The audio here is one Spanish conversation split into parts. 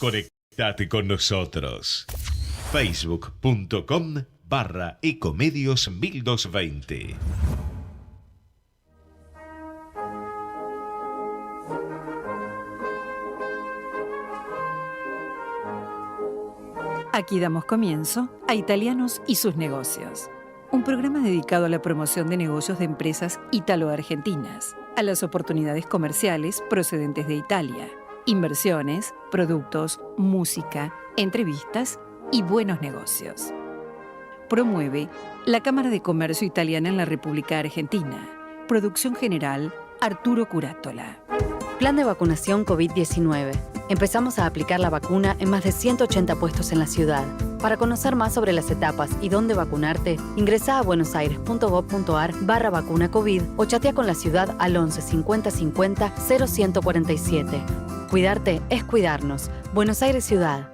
Conectate con nosotros. Facebook.com/Ecomedios 1220. Aquí damos comienzo a Italianos y sus negocios, un programa dedicado a la promoción de negocios de empresas italo-argentinas, a las oportunidades comerciales procedentes de Italia, inversiones, productos, música, entrevistas y buenos negocios. Promueve la Cámara de Comercio Italiana en la República Argentina. Producción general, Arturo Curátola. Plan de vacunación COVID-19. Empezamos a aplicar la vacuna en más de 180 puestos en la ciudad. Para conocer más sobre las etapas y dónde vacunarte, ingresá a buenosaires.gov.ar/vacuna COVID o chatea con la ciudad al 11 50 50 0147. Cuidarte es cuidarnos. Buenos Aires Ciudad.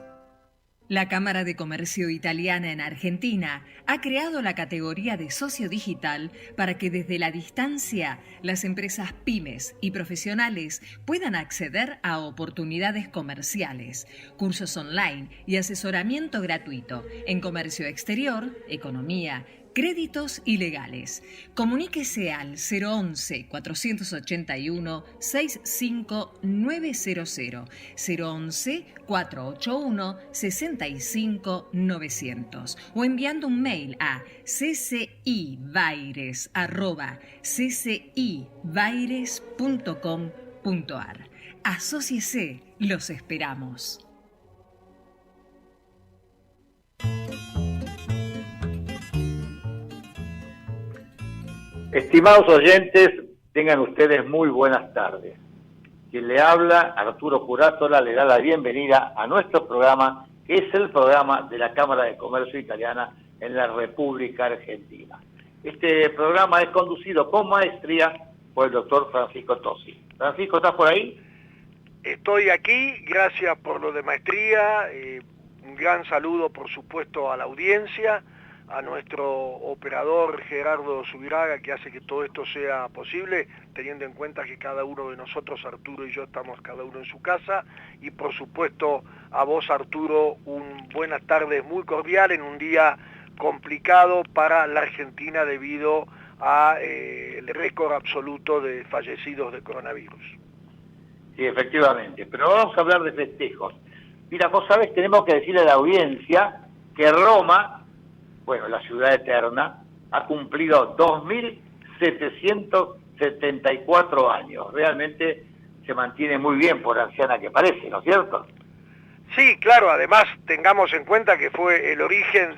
La Cámara de Comercio Italiana en Argentina ha creado la categoría de socio digital para que desde la distancia las empresas pymes y profesionales puedan acceder a oportunidades comerciales, cursos online y asesoramiento gratuito en comercio exterior, economía, créditos y legales. Comuníquese al 011-481-65900, 011-481-65900 o enviando un mail a ccibaires@ccibaires.com.ar. Asóciese, los esperamos. Estimados oyentes, tengan ustedes muy buenas tardes. Quien le habla, Arturo Curátola, le da la bienvenida a nuestro programa, que es el programa de la Cámara de Comercio Italiana en la República Argentina. Este programa es conducido con maestría por el doctor Francisco Tosi. Francisco, ¿estás por ahí? Estoy aquí, gracias por lo de maestría, un gran saludo por supuesto a la audiencia, a nuestro operador Gerardo Subiraga, que hace que todo esto sea posible, teniendo en cuenta que cada uno de nosotros, Arturo y yo, estamos cada uno en su casa, y por supuesto a vos, Arturo, un buenas tardes muy cordial en un día complicado para la Argentina debido a el récord absoluto de fallecidos de coronavirus. Sí, efectivamente, pero vamos a hablar de festejos. Mira, vos sabés, tenemos que decirle a la audiencia que Roma, bueno, la ciudad eterna, ha cumplido 2.774 años. Realmente se mantiene muy bien por anciana que parece, ¿no es cierto? Sí, claro, además tengamos en cuenta que fue el origen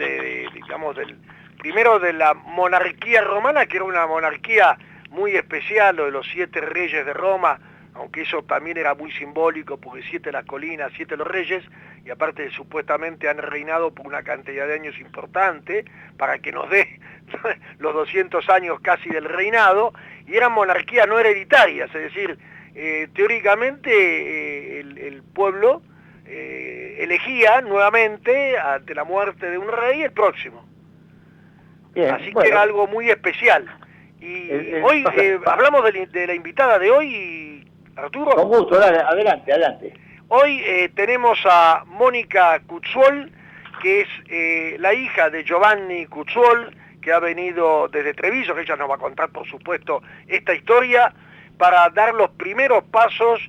primero de la monarquía romana, que era una monarquía muy especial, lo de los 7 reyes de Roma, aunque eso también era muy simbólico, porque 7 las colinas, 7 los reyes, y aparte supuestamente han reinado por una cantidad de años importante, para que nos dé los 200 años casi del reinado, y eran monarquías no hereditarias, es decir, teóricamente el pueblo elegía nuevamente, ante la muerte de un rey, el próximo. Bien, así que era algo muy especial. Y hoy hablamos de la invitada de hoy, Arturo. Con gusto, dale, adelante. Hoy tenemos a Mónica Cuzzuol, que es la hija de Giovanni Cuzzuol, que ha venido desde Treviso, que ella nos va a contar, por supuesto, esta historia, para dar los primeros pasos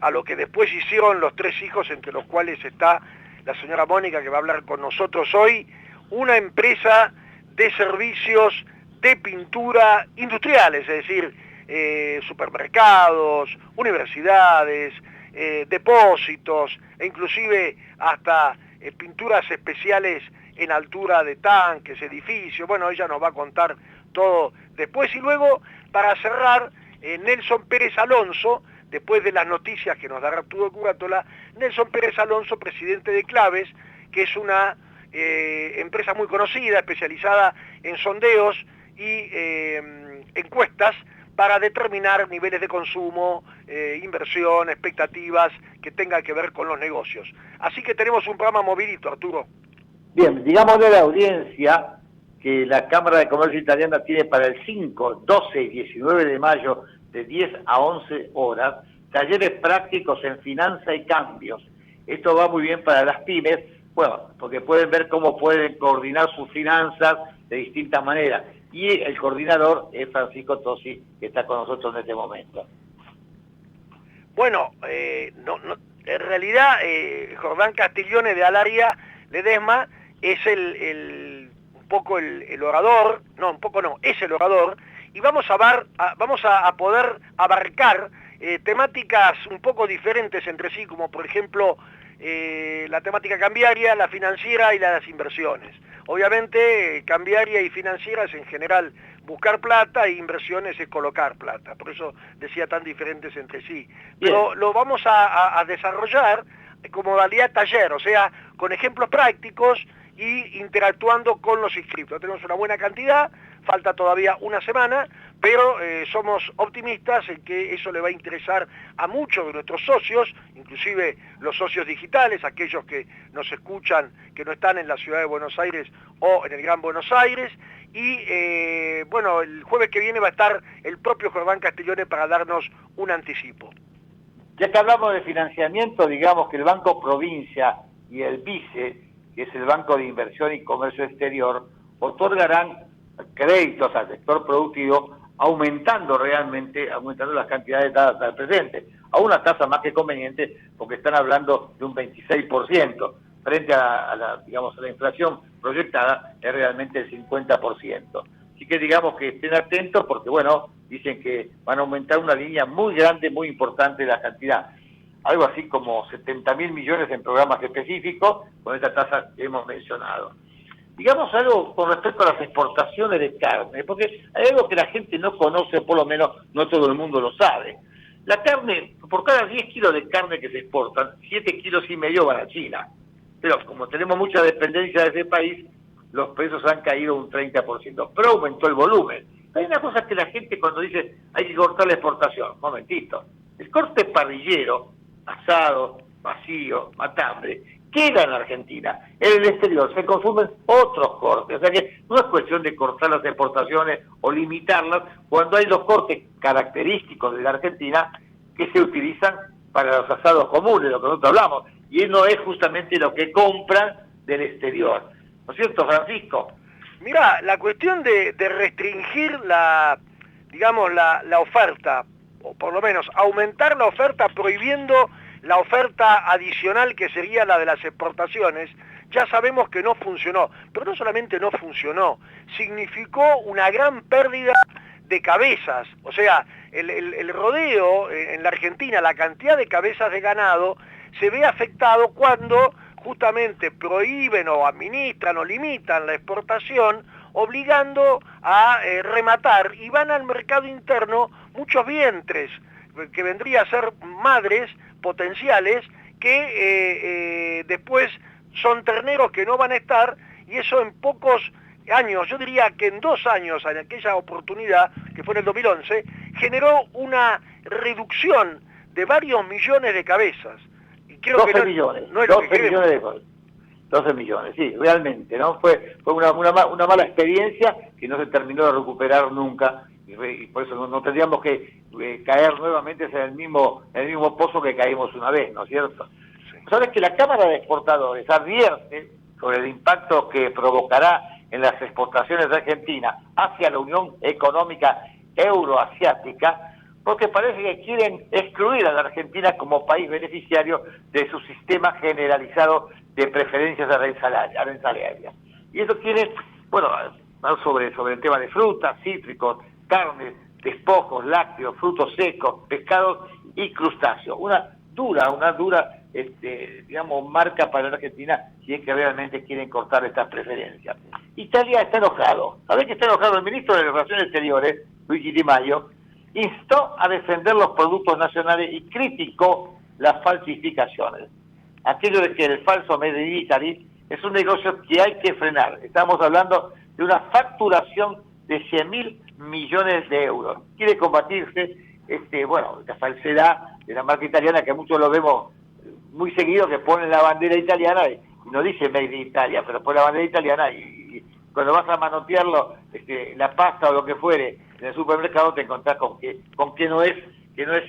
a lo que después hicieron los 3 hijos, entre los cuales está la señora Mónica, que va a hablar con nosotros hoy, una empresa de servicios de pintura industriales, es decir, supermercados, universidades, depósitos, e inclusive hasta pinturas especiales en altura de tanques, edificios. Bueno, ella nos va a contar todo después. Y luego, para cerrar, Nelson Pérez Alonso, después de las noticias que nos dará Arturo Curátola, Nelson Pérez Alonso, presidente de Claves, que es una empresa muy conocida, especializada en sondeos y encuestas para determinar niveles de consumo, inversión, expectativas que tengan que ver con los negocios. Así que tenemos un programa movidito, Arturo. Bien, digámosle a la audiencia que la Cámara de Comercio Italiana tiene para el 5, 12 y 19 de mayo de 10 a 11 horas talleres prácticos en finanza y cambios Esto va muy bien para las pymes, bueno, porque pueden ver cómo pueden coordinar sus finanzas de distintas maneras. Y el coordinador es Francisco Tosi, que está con nosotros en este momento. Bueno, en realidad Jordán Castiglione de Alaria Ledesma es un poco el orador, no, un poco no, es el orador, y vamos a poder abarcar temáticas un poco diferentes entre sí, como por ejemplo la temática cambiaria, la financiera y la de las inversiones. Obviamente cambiaria y financiera es en general buscar plata e inversiones es colocar plata, por eso decía tan diferentes entre sí. Pero lo vamos a desarrollar como modalidad taller, o sea, con ejemplos prácticos y interactuando con los inscriptos. Tenemos una buena cantidad, falta todavía una semana, pero somos optimistas en que eso le va a interesar a muchos de nuestros socios, inclusive los socios digitales, aquellos que nos escuchan, que no están en la ciudad de Buenos Aires o en el Gran Buenos Aires, y bueno, el jueves que viene va a estar el propio Jordán Castiglione para darnos un anticipo. Ya que hablamos de financiamiento, digamos que el Banco Provincia y el BICE, que es el Banco de Inversión y Comercio Exterior, otorgarán créditos al sector productivo aumentando las cantidades dadas al presente, a una tasa más que conveniente porque están hablando de un 26%, frente a la inflación proyectada es realmente el 50%. Así que digamos que estén atentos porque bueno, dicen que van a aumentar una línea muy grande, muy importante de la cantidad. Algo así como 70.000 millones en programas específicos con esta tasa que hemos mencionado. Digamos algo con respecto a las exportaciones de carne, porque hay algo que la gente no conoce, por lo menos no todo el mundo lo sabe. La carne, por cada 10 kilos de carne que se exportan, 7,5 kilos van a China. Pero como tenemos mucha dependencia de ese país, los precios han caído un 30%, pero aumentó el volumen. Hay una cosa que la gente cuando dice hay que cortar la exportación, momentito, el corte parrillero, asado, vacío, matambre, queda en Argentina. En el exterior se consumen otros cortes, o sea que no es cuestión de cortar las exportaciones o limitarlas cuando hay los cortes característicos de la Argentina que se utilizan para los asados comunes, de lo que nosotros hablamos, y no es justamente lo que compran del exterior. ¿No es cierto, Francisco? Mira, la cuestión de restringir la oferta, o por lo menos aumentar la oferta prohibiendo la oferta adicional que sería la de las exportaciones, ya sabemos que no funcionó. Pero no solamente no funcionó, significó una gran pérdida de cabezas. O sea, el rodeo en la Argentina, la cantidad de cabezas de ganado, se ve afectado cuando justamente prohíben o administran o limitan la exportación, obligando a rematar, y van al mercado interno muchos vientres, que vendría a ser madres potenciales, que después son terneros que no van a estar, y eso en pocos años, yo diría que en 2 años, en aquella oportunidad, que fue en el 2011, generó una reducción de varios millones de cabezas. 12 millones, no es 12 millones de cosas. 12 millones, sí, realmente, ¿no? Fue una mala experiencia que no se terminó de recuperar nunca, y por eso no tendríamos que caer nuevamente en el mismo pozo que caímos una vez, ¿no es cierto? Sí. Sabes que la Cámara de Exportadores advierte sobre el impacto que provocará en las exportaciones de Argentina hacia la Unión Económica Euroasiática, porque parece que quieren excluir a la Argentina como país beneficiario de su sistema generalizado de preferencias arancelarias. Y eso tiene, bueno, sobre el tema de frutas, cítricos, carnes, despojos, lácteos, frutos secos, pescados y crustáceos. Una dura, marca para la Argentina si es que realmente quieren cortar estas preferencias. Italia está enojado. ¿Sabés que está enojado? El ministro de Relaciones Exteriores, Luigi Di Maio, instó a defender los productos nacionales y criticó las falsificaciones. Aquello de que el falso Made in Italy es un negocio que hay que frenar. Estamos hablando de una facturación de 100.000 millones de euros. Quiere combatirse la falsedad de la marca italiana, que muchos lo vemos muy seguido, que ponen la bandera italiana y no dice Made in Italia, pero pone la bandera italiana y cuando vas a manotearlo, la pasta o lo que fuere, en el supermercado te encontrás con que no es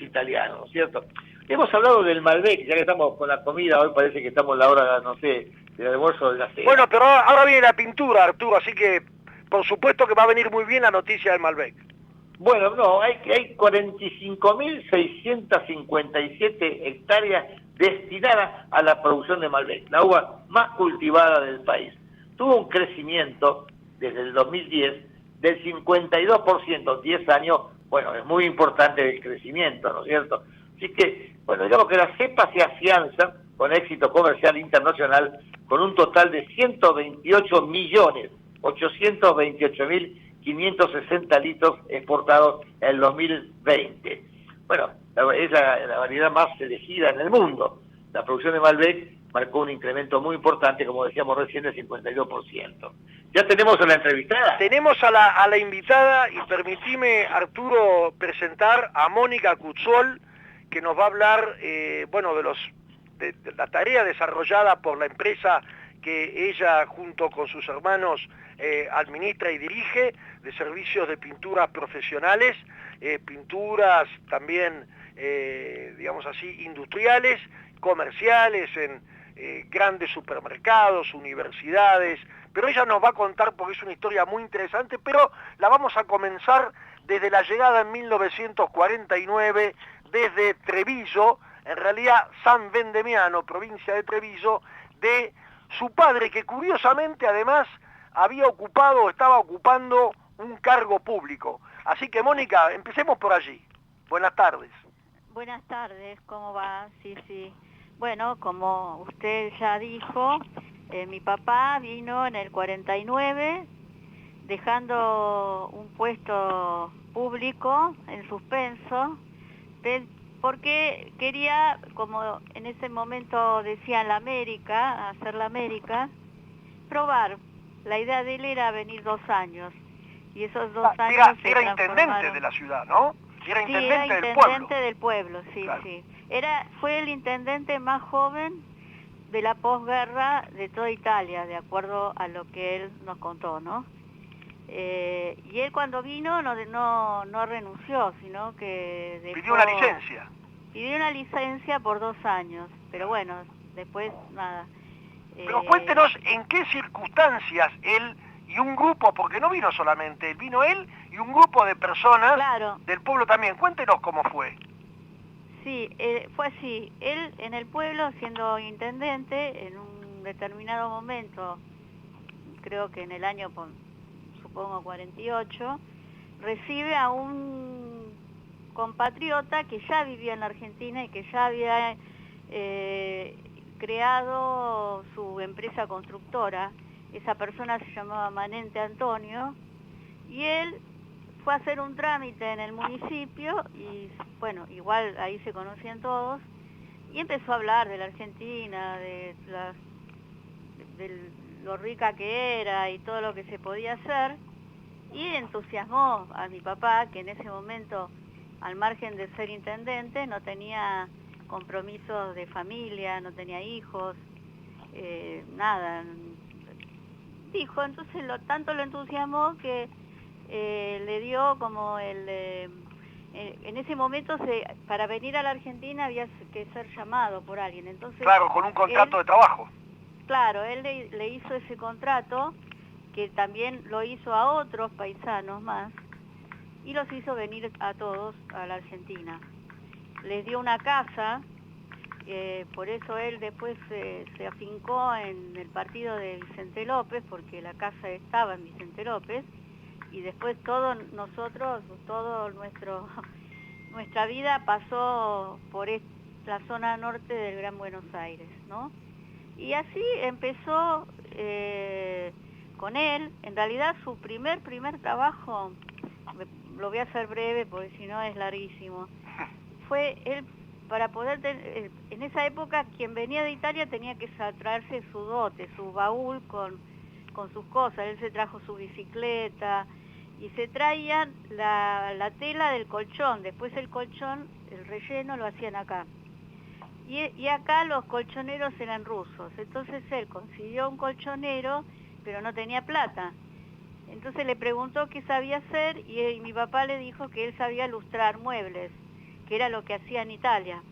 italiano, ¿no es cierto? Hemos hablado del Malbec, ya que estamos con la comida, hoy parece que estamos en la hora, no sé, del almuerzo o de la cena. Bueno, pero ahora viene la pintura, Arturo, así que por supuesto que va a venir muy bien la noticia del Malbec. Bueno, no, hay 45.657 hectáreas destinadas a la producción de Malbec, la uva más cultivada del país. Tuvo un crecimiento desde el 2010 del 52%, 10 años, bueno, es muy importante el crecimiento, ¿no es cierto? Así que, bueno, digamos que la cepa se afianza con éxito comercial internacional con un total de 128.828.560 litros exportados en el 2020. Bueno, es la variedad más elegida en el mundo. La producción de Malbec marcó un incremento muy importante, como decíamos recién, del 52%. ¿Ya tenemos a la entrevistada? Tenemos a la invitada y permitime, Arturo, presentar a Mónica Cutzol, que nos va a hablar, bueno, de la tarea desarrollada por la empresa que ella junto con sus hermanos administra y dirige, de servicios de pinturas profesionales, pinturas también, digamos así, industriales, comerciales, en grandes supermercados, universidades, pero ella nos va a contar porque es una historia muy interesante, pero la vamos a comenzar desde la llegada en 1949, desde Treviso, en realidad San Vendemiano, provincia de Treviso, de su padre, que curiosamente además estaba ocupando un cargo público. Así que, Mónica, empecemos por allí. Buenas tardes. Buenas tardes, ¿cómo va? Sí. Bueno, como usted ya dijo, mi papá vino en el 49, dejando un puesto público en suspenso, porque quería, como en ese momento decían hacer la América, probar. La idea de él era venir 2 años, y esos 2 años era intendente de la ciudad, ¿no? Era intendente del pueblo, sí, claro. Sí. Fue el intendente más joven de la posguerra de toda Italia, de acuerdo a lo que él nos contó, ¿no? Y él cuando vino no renunció, sino que pidió una licencia. Pidió una licencia por 2 años, pero bueno, después nada. Pero cuéntenos en qué circunstancias él y un grupo, porque no vino solamente él, vino él y un grupo de personas, claro, del pueblo también. Cuéntenos cómo fue. Sí, fue así. Él en el pueblo, siendo intendente, en un determinado momento, creo que en el año, supongo 48, recibe a un compatriota que ya vivía en la Argentina y que ya había creado su empresa constructora. Esa persona se llamaba Manente Antonio, y él fue a hacer un trámite en el municipio, y bueno, igual ahí se conocían todos, y empezó a hablar de la Argentina, de lo rica que era y todo lo que se podía hacer, y entusiasmó a mi papá, que en ese momento, al margen de ser intendente, no tenía compromisos de familia, no tenía hijos, nada. Dijo, entonces tanto lo entusiasmó que le dio como en ese momento para venir a la Argentina había que ser llamado por alguien. Entonces, claro, con un contrato de trabajo. Claro, él le hizo ese contrato, que también lo hizo a otros paisanos más, y los hizo venir a todos a la Argentina. Les dio una casa, por eso él después se afincó en el partido de Vicente López, porque la casa estaba en Vicente López, y después toda nuestra vida pasó por la zona norte del Gran Buenos Aires, ¿no? Y así empezó con él. En realidad su primer trabajo, lo voy a hacer breve porque si no es larguísimo, fue él, para poder en esa época quien venía de Italia tenía que traerse su dote, su baúl con sus cosas. Él se trajo su bicicleta y se traían la tela del colchón. Después el colchón, el relleno lo hacían acá. Y acá los colchoneros eran rusos. Entonces él consiguió un colchonero, pero no tenía plata. Entonces le preguntó qué sabía hacer, y mi papá le dijo que él sabía lustrar muebles, que era lo que hacía en Italia.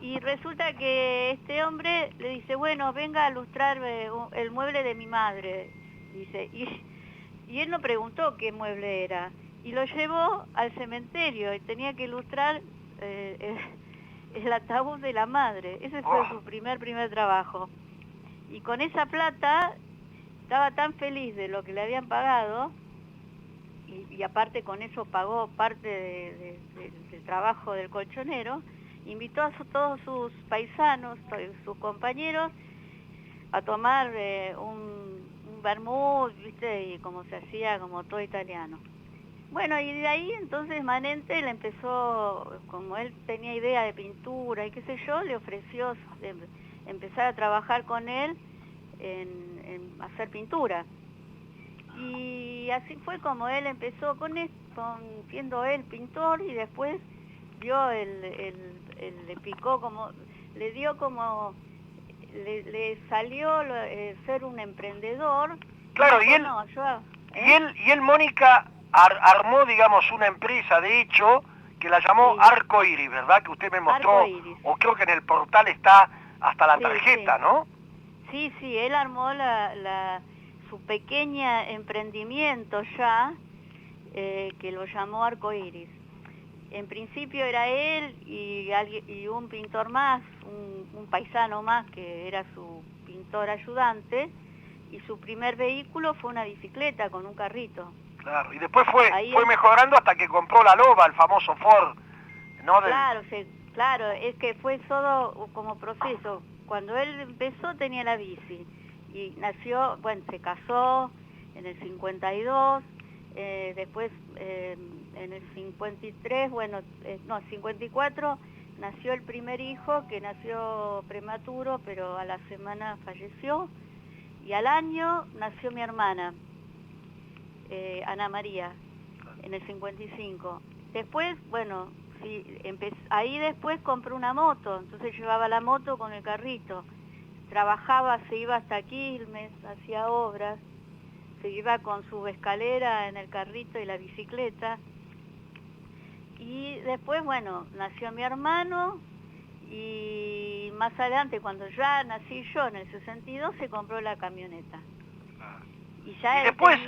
Y resulta que este hombre le dice, bueno, venga a lustrar el mueble de mi madre. Dice, y él no preguntó qué mueble era. Y lo llevó al cementerio y tenía que ilustrar el ataúd de la madre. Ese fue su primer trabajo. Y con esa plata estaba tan feliz de lo que le habían pagado, y aparte con eso pagó parte del trabajo del colchonero, invitó a todos sus paisanos, sus compañeros, a tomar un vermut, ¿viste? Y como se hacía, como todo italiano. Bueno, y de ahí entonces Manente le empezó, como él tenía idea de pintura y qué sé yo, le ofreció empezar a trabajar con él en hacer pintura. Y así fue como él empezó siendo él pintor, y después dio le picó como, le dio como, le salió ser un emprendedor. Claro, y él, Mónica, armó, digamos, una empresa, de hecho, que la llamó Arco Iris, ¿verdad? Que usted me mostró, o creo que en el portal está hasta la tarjeta, ¿no? Sí, él armó su pequeña emprendimiento ya, que lo llamó Arco Iris. En principio era él y un pintor más, un paisano más, que era su pintor ayudante, y su primer vehículo fue una bicicleta con un carrito. Claro, y después fue mejorando hasta que compró la Loba, el famoso Ford, ¿no? Claro, es que fue todo como proceso. Cuando él empezó tenía la bici, y nació, se casó en el 52, después en el 53, 54, nació el primer hijo, que nació prematuro, pero a la semana falleció, y al año nació mi hermana, Ana María, en el 55. Después, ahí después compró una moto, entonces llevaba la moto con el carrito, trabajaba, se iba hasta Quilmes, hacía obras, se iba con su escalera en el carrito y la bicicleta. Y después, nació mi hermano, y más adelante, cuando ya nací yo, en el 62, se compró la camioneta. Y después,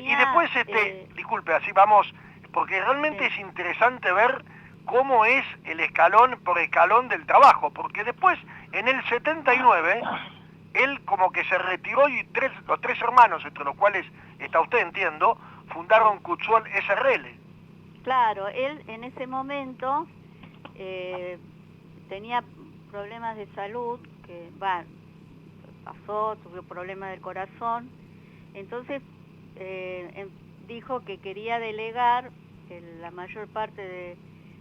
disculpe, así vamos, porque realmente es interesante ver cómo es el escalón por escalón del trabajo, porque después, en el 79, él como que se retiró, y los tres hermanos, entre los cuales está usted, entiendo, fundaron Cutsuol SRL. Claro, él en ese momento tenía problemas de salud, tuvo problemas del corazón, entonces dijo que quería delegar la mayor parte de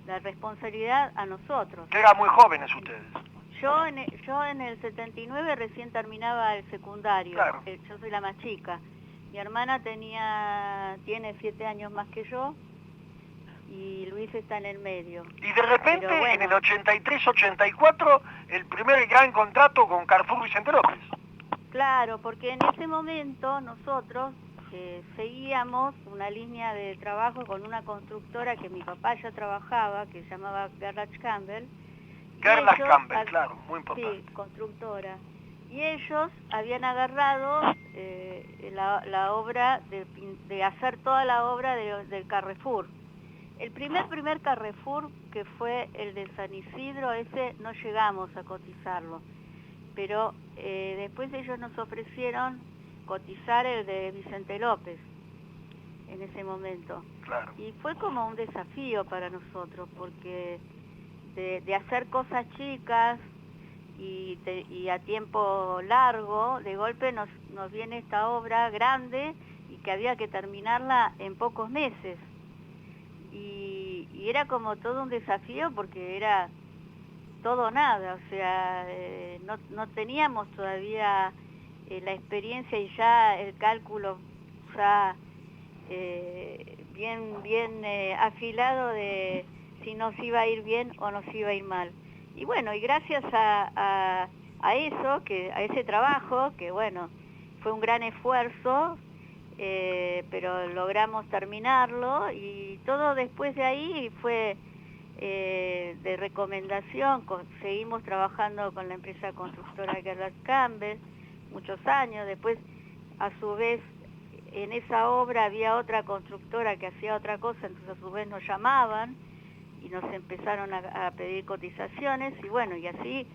la responsabilidad a nosotros. Eran muy jóvenes ustedes. Yo en el 79 recién terminaba el secundario, claro. Yo soy la más chica. Mi hermana tiene 7 años más que yo, y Luis está en el medio. Y de repente, en el 83-84, el primer gran contrato con Carrefour Vicente López. Claro, porque en ese momento nosotros seguíamos una línea de trabajo con una constructora que mi papá ya trabajaba, que se llamaba Gerlach Campbell. Gerlach Campbell, claro, muy importante. Sí, constructora. Y ellos habían agarrado la obra de hacer toda la obra del Carrefour. El primer Carrefour, que fue el de San Isidro, ese no llegamos a cotizarlo, pero después ellos nos ofrecieron cotizar el de Vicente López en ese momento. Claro. Y fue como un desafío para nosotros, porque de hacer cosas chicas y a tiempo largo, de golpe nos viene esta obra grande y que había que terminarla en pocos meses. Y era como todo un desafío, porque era todo o nada, o sea, no teníamos todavía la experiencia y ya el cálculo ya bien afilado de si nos iba a ir bien o nos iba a ir mal. Y y gracias a eso, a ese trabajo, que fue un gran esfuerzo, pero logramos terminarlo, y todo después de ahí fue de recomendación, seguimos trabajando con la empresa constructora Gerard Campbell muchos años. Después, a su vez, en esa obra había otra constructora que hacía otra cosa, entonces a su vez nos llamaban y nos empezaron a pedir cotizaciones, y bueno, y así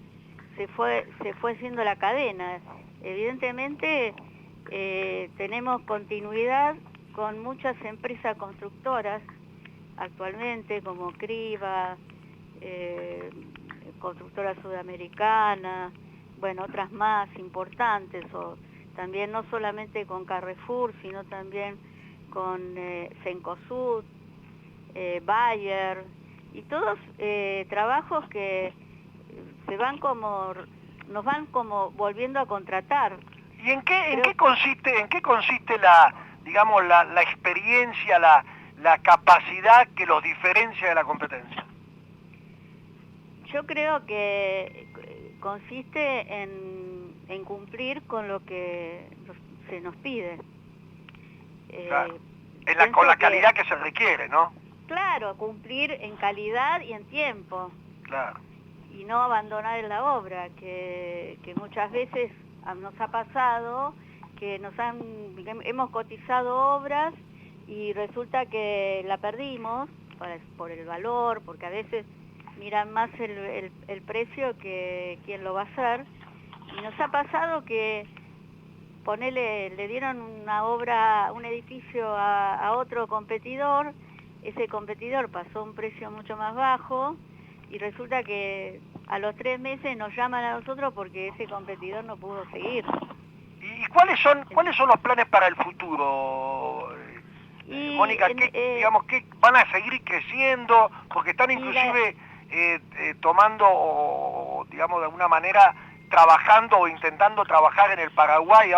se fue haciendo la cadena. Evidentemente tenemos continuidad con muchas empresas constructoras actualmente, como Criba, Constructora Sudamericana, bueno, otras más importantes, o también no solamente con Carrefour, sino también con Cencosud, Bayer, y todos trabajos que nos van como volviendo a contratar. ¿Y en qué consiste la, digamos, la experiencia, la capacidad que los diferencia de la competencia? Yo creo que consiste en cumplir con lo que se nos pide. Claro. Con la calidad que se requiere, ¿no? Claro, cumplir en calidad y en tiempo. Claro. Y no abandonar la obra, que muchas veces nos ha pasado que hemos cotizado obras y resulta que la perdimos por el valor, porque a veces miran más el precio que quién lo va a hacer. Y nos ha pasado que le dieron una obra, un edificio a otro competidor, ese competidor pasó a un precio mucho más bajo y resulta que a los 3 meses nos llaman a nosotros porque ese competidor no pudo seguir. ¿Y cuáles son los planes para el futuro, Mónica? Digamos, que van a seguir creciendo, porque están inclusive tomando, digamos, de alguna manera trabajando o intentando trabajar en el Paraguay,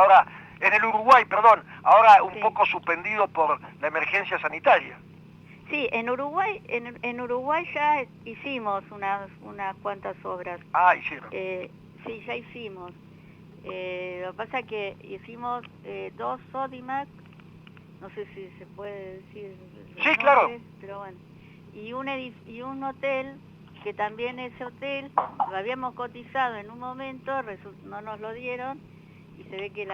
en el Uruguay, perdón, ahora un poco suspendido por la emergencia sanitaria. Sí, en Uruguay ya hicimos unas cuantas obras. Ah, hicieron. Sí, ya hicimos. Lo que pasa es que hicimos 2 Sodimac, no sé si se puede decir. Sí, claro. Pero bueno. Y un hotel, que también ese hotel lo habíamos cotizado en un momento, no nos lo dieron, y se ve que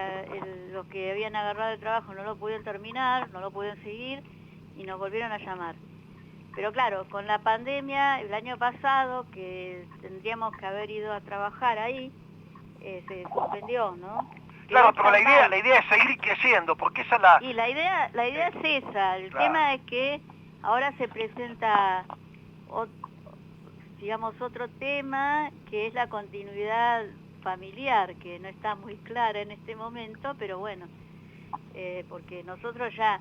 los que habían agarrado el trabajo no lo pudieron terminar, no lo pudieron seguir, y nos volvieron a llamar. Pero claro, con la pandemia, el año pasado, que tendríamos que haber ido a trabajar ahí, se suspendió, ¿no? Claro, pero la idea es seguir creciendo, porque esa es la... Y la idea es esa. El tema es que ahora se presenta, otro tema, que es la continuidad familiar, que no está muy clara en este momento, pero bueno, porque nosotros ya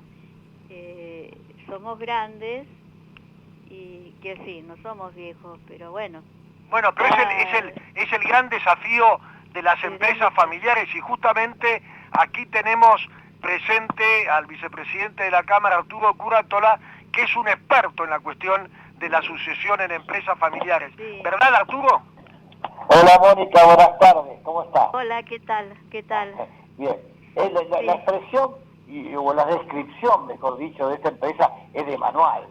somos grandes, y que sí, no somos viejos, pero bueno. Bueno, pero es el gran desafío de las empresas familiares, y justamente aquí tenemos presente al vicepresidente de la Cámara, Arturo Curátola, que es un experto en la cuestión de la sucesión en empresas familiares. Sí. ¿Verdad, Arturo? Hola, Mónica, buenas tardes, ¿cómo estás? Hola, ¿qué tal? Bien, la expresión o la descripción, mejor dicho, de esta empresa es de manual,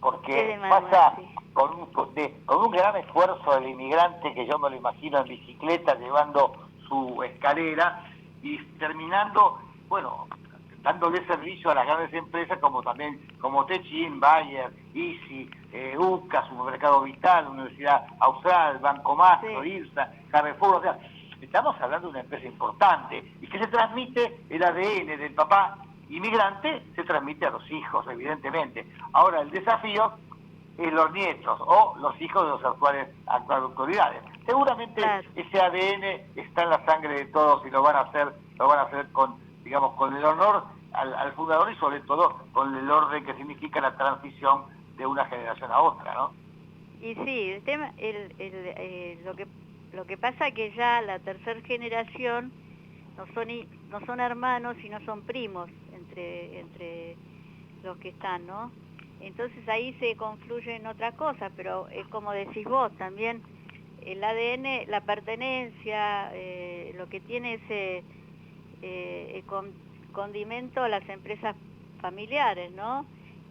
porque pasa con un gran esfuerzo del inmigrante, que yo me lo imagino en bicicleta llevando su escalera y terminando, bueno, dándole servicio a las grandes empresas como Techin, Bayer, Easy, UCA, Supermercado Vital, Universidad Austral, Banco Mastro, IRSA, Carrefour, o sea, estamos hablando de una empresa importante y que se transmite el ADN del papá inmigrante, se transmite a los hijos, evidentemente. Ahora el desafío es los nietos o los hijos de las actuales autoridades. Seguramente ese ADN está en la sangre de todos y lo van a hacer con el honor al fundador y sobre todo con el orden que significa la transición de una generación a otra, ¿no? Y sí, el tema, lo que pasa que ya la tercera generación no son hermanos y no son primos entre los que están, ¿no? Entonces ahí se confluye en otra cosa, pero es como decís vos, también el ADN, la pertenencia, lo que tiene ese condimento a las empresas familiares, ¿no?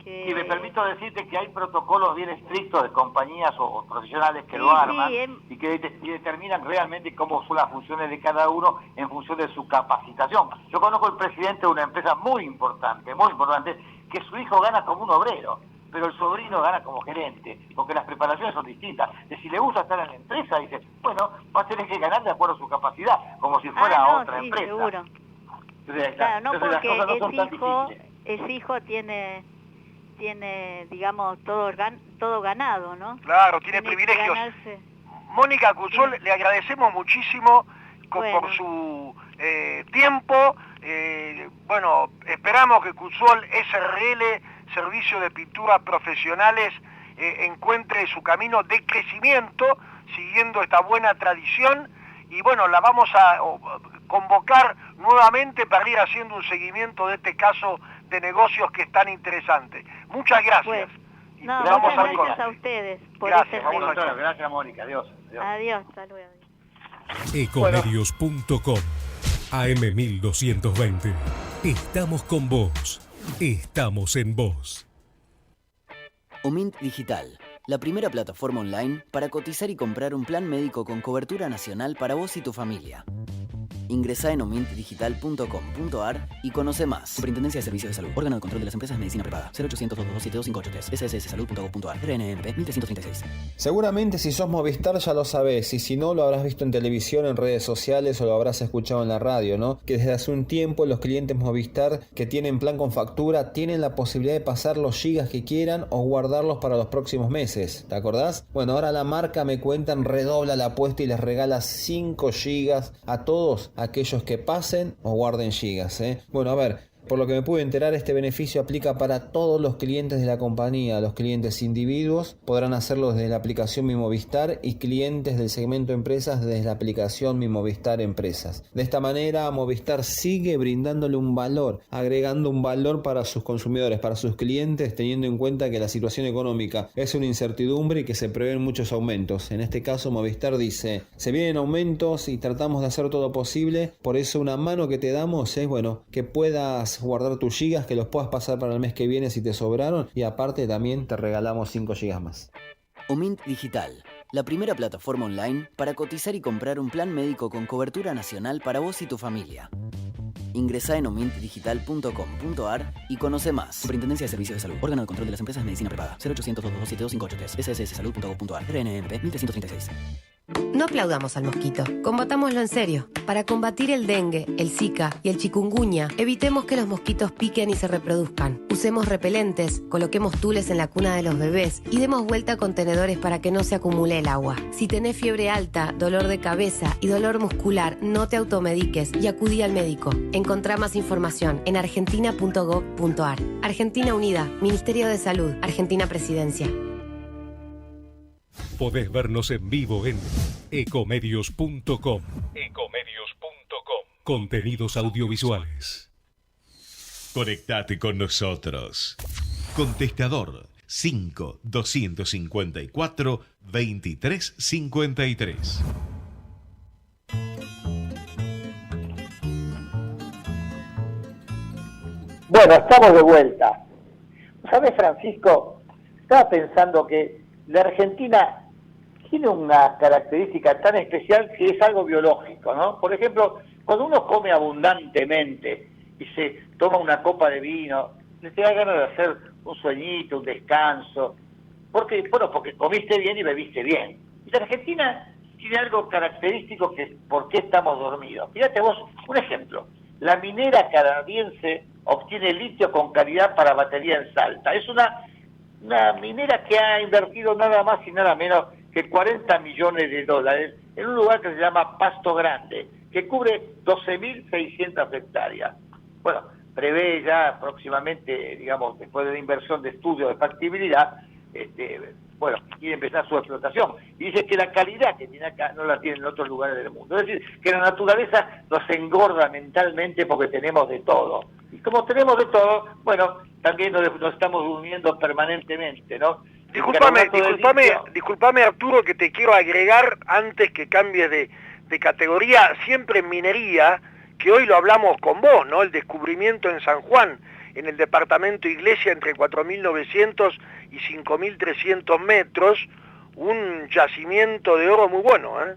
Y me permito decirte que hay protocolos bien estrictos de compañías o profesionales que lo arman y que determinan realmente cómo son las funciones de cada uno en función de su capacitación. Yo conozco el presidente de una empresa muy importante, que su hijo gana como un obrero, pero el sobrino gana como gerente, porque las preparaciones son distintas. De si le gusta estar en la empresa, dice, bueno, va a tener que ganar de acuerdo a su capacidad, como si fuera otra empresa. Seguro. Entonces, claro, no entonces porque las cosas no son tan difíciles. ese hijo tiene, digamos, todo ganado, ¿no? Claro, tiene privilegios. Mónica Cusol, le agradecemos muchísimo por su tiempo. Bueno, esperamos que Cusol SRL, Servicio de Pinturas Profesionales, encuentre su camino de crecimiento, siguiendo esta buena tradición, y bueno, la vamos a convocar nuevamente para ir haciendo un seguimiento de este caso de negocios que es tan interesante. Muchas gracias. No, muchas gracias a ustedes por gracias, gracias Mónica, adiós. Adiós, hasta luego. Ecomedios.com AM1220. Estamos con vos. Estamos en vos. Omint Digital, la primera plataforma online para cotizar y comprar un plan médico con cobertura nacional para vos y tu familia. Ingresá en omintdigital.com.ar y conoce más. Superintendencia de Servicios de Salud. Órgano de Control de las Empresas de Medicina Privada. 0800-227-2583. SSS-Salud.gov.ar. RNMP 1136. Seguramente si sos Movistar ya lo sabés, y si no lo habrás visto en televisión, en redes sociales o lo habrás escuchado en la radio, ¿no? Que desde hace un tiempo los clientes Movistar que tienen plan con factura tienen la posibilidad de pasar los gigas que quieran o guardarlos para los próximos meses. ¿Te acordás? Bueno, ahora la marca Me Cuentan redobla la apuesta y les regala 5 gigas a todos aquellos que pasen o guarden gigas, Bueno, a ver, por lo que me pude enterar, este beneficio aplica para todos los clientes de la compañía. Los clientes individuos podrán hacerlo desde la aplicación Mi Movistar y clientes del segmento empresas desde la aplicación Mi Movistar Empresas. De esta manera, Movistar sigue brindándole un valor, agregando un valor para sus consumidores, para sus clientes, teniendo en cuenta que la situación económica es una incertidumbre y que se prevén muchos aumentos. En este caso, Movistar dice, se vienen aumentos y tratamos de hacer todo posible, por eso una mano que te damos es, bueno, que puedas guardar tus gigas, que los puedas pasar para el mes que viene si te sobraron, y aparte también te regalamos 5 gigas más. Omint Digital, la primera plataforma online para cotizar y comprar un plan médico con cobertura nacional para vos y tu familia. Ingresá en omintdigital.com.ar y conoce más. Superintendencia de Servicios de Salud. Órgano de Control de las Empresas de Medicina Privada. 0800-227-2583. SSS-Salud.gov.ar. RNMP 1136. No aplaudamos al mosquito, combatámoslo en serio. Para combatir el dengue, el zika y el chikungunya, evitemos que los mosquitos piquen y se reproduzcan. Usemos repelentes, coloquemos tules en la cuna de los bebés y demos vuelta a contenedores para que no se acumule el agua. Si tenés fiebre alta, dolor de cabeza y dolor muscular, no te automediques y acudí al médico. Encontrá más información en argentina.gov.ar. Argentina Unida, Ministerio de Salud, Argentina Presidencia. Podés vernos en vivo en ecomedios.com. Contenidos audiovisuales. Conectate con nosotros. Contestador 5-254-2353. Bueno, estamos de vuelta. ¿Sabes, Francisco? Estaba pensando que la Argentina tiene una característica tan especial que es algo biológico, ¿no? Por ejemplo, cuando uno come abundantemente y se toma una copa de vino, te da ganas de hacer un sueñito, un descanso. ¿Por qué? Bueno, porque comiste bien y bebiste bien. Y la Argentina tiene algo característico que es por qué estamos dormidos. Fíjate vos, un ejemplo. La minera canadiense obtiene litio con calidad para batería en Salta. Es una minera que ha invertido nada más y nada menos que $40 millones en un lugar que se llama Pasto Grande, que cubre 12.600 hectáreas. Bueno, prevé ya próximamente, digamos, después de la inversión de estudio de factibilidad, quiere empezar su explotación. Y dice que la calidad que tiene acá no la tiene en otros lugares del mundo. Es decir, que la naturaleza nos engorda mentalmente porque tenemos de todo. Y como tenemos de todo, bueno, también nos estamos durmiendo permanentemente, ¿no? Disculpame Arturo, que te quiero agregar antes que cambies de categoría, siempre en minería, que hoy lo hablamos con vos, ¿no? El descubrimiento en San Juan, en el departamento Iglesia entre 4.900 y 5.300 metros, un yacimiento de oro muy bueno, ¿eh?